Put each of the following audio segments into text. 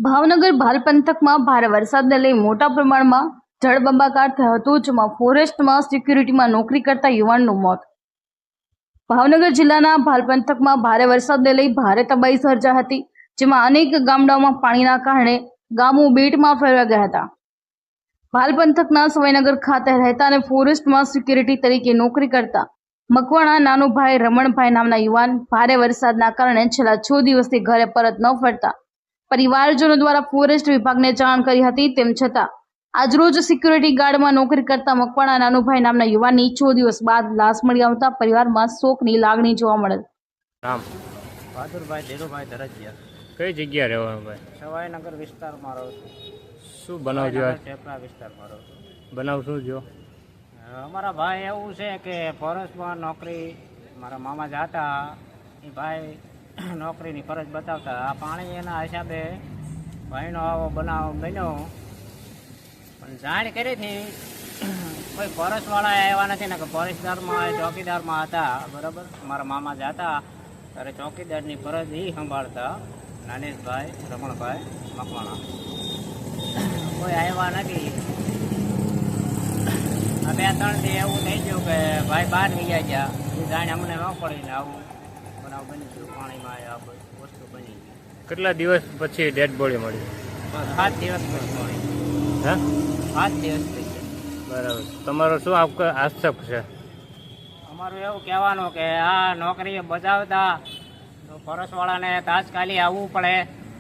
ભાવનગર ભાલ પંથકમાં ભારે વરસાદને લઈ મોટા પ્રમાણમાં જળબંબાકાર થયો હતો, જેમાં ફોરેસ્ટમાં સિક્યુરિટીમાં નોકરી કરતા યુવાનનું મોત. ભાવનગર જિલ્લાના ભાલ પંથકમાં ભારે વરસાદને લઈ ભારે તબાહી સર્જાઈ હતી, જેમાં અનેક ગામડાઓમાં પાણીના કારણે ગામો બેટમાં ફેરવાઈ ગયા હતા. ભાલ પંથકના સવાઈનગર ખાતે રહેતા અને ફોરેસ્ટમાં સિક્યુરિટી તરીકે નોકરી કરતા મકવાણા નાનુભાઈ રમણભાઈ નામના યુવાન ભારે વરસાદના કારણે છેલ્લા 6 દિવસથી ઘરે પરત ન ફરતા પરિવારજનો દ્વારા ફોરેસ્ટ વિભાગને જાણ કરી હતી. તેમ છતાં આજરોજ સિક્યુરિટી ગાર્ડમાં નોકરી કરતા મકવાણા નાનુભાઈ નામના યુવાનની 6 દિવસ બાદ લાશ મળી આવતા પરિવારમાં શોકની લાગણી જોવા મળે. નામ બહાદુરભાઈ ધીરુભાઈ ધરજીયા. કઈ જગ્યા રહેવાનું ભાઈ? સવાઈનગર વિસ્તારમાં રહું છું. શું બનાવ થયો? ટેપરા વિસ્તારમાં રહું છું. બનાવ શું જો? અમારા ભાઈ એવું છે કે ફોરેસ્ટમાં નોકરી મારા મામા જતા એ ભાઈ નોકરીની ફરજ બતાવતા. આ પાણી એના હિસાબે ભાઈનો આવો બનાવ બન્યો, પણ જાણ કરી હતી કોઈ ફોરેસ્ટવાળા આવ્યા નથી ને કે ફોરેસ્ટદારમાં ચોકીદારમાં હતા. બરાબર, મારા મામા જતા ત્યારે ચોકીદારની ફરજ એ સંભાળતા નાનેશભાઈ રમણભાઈ મકવાણા. કોઈ આવ્યા નથી. આ 2-3 દી એવું થઈ ગયું કે ભાઈ બહાર ગયા ગયા, એ જાણે અમને ન પડીને આવું બનાવ બની ગયું. પાણીમાં આ વસ્તુ બની ગઈ. કેટલા દિવસ પછી ડેડ બોડી મળી? 7 દિવસ મળી. હા, 7 દિવસ થઈ ગયા. બરાબર. તમારો શું આક્ષેપ છે? અમારું એવું કહેવાનું કે આ નોકરી બજાવતા તો ફોરેસ્ટવાળાને તાત્કાલિક આવવું પડે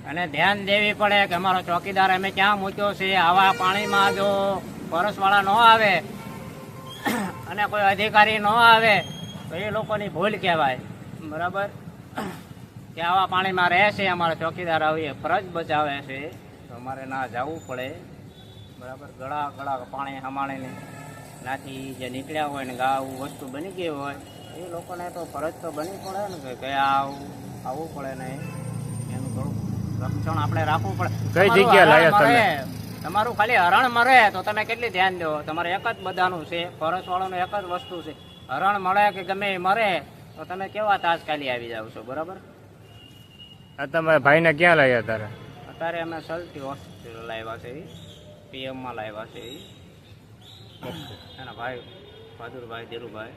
અને ધ્યાન દેવી પડે કે અમારો ચોકીદાર અમે ક્યાં મૂક્યો છે. આવા પાણીમાં જો ફોરેસ્ટવાળા ન આવે અને કોઈ અધિકારી ન આવે તો એ લોકોની ભૂલ કહેવાય. બરાબર, કે આવા પાણીમાં રહે છે અમારા ચોકીદાર આવીએ ફરજ બચાવે છે તો અમારે ના જવું પડે. બરાબર, ગળા પાણી હમાણીને નાથી જે નીકળ્યા હોય ને આવું વસ્તુ બની ગઈ હોય એ લોકોને તો ફરજ તો બની પડે ને કે આવવું પડે ને એનું થોડું રક્ષણ આપણે રાખવું પડે. કઈ જગ્યા લાયા તમે? તમારું ખાલી હરણ મરે તો તમે કેટલી ધ્યાન દો. તમારે એક જ બધાનું છે, ફોરેસ્ટ વાળાનું એક જ વસ્તુ છે. હરણ મળે કે ગમે એ મરે તો તમે કેવા તાત્કાલિક આવી જાવ છો. બરાબર, આ તમારા ભાઈને ક્યાં લાવ્યા તારે? અત્યારે અમે સલટી હોસ્પિટલ લાવ્યા છે, પીએમમાં લાવ્યા છે. એના ભાઈ બહાદુરભાઈ ધીરુભાઈ.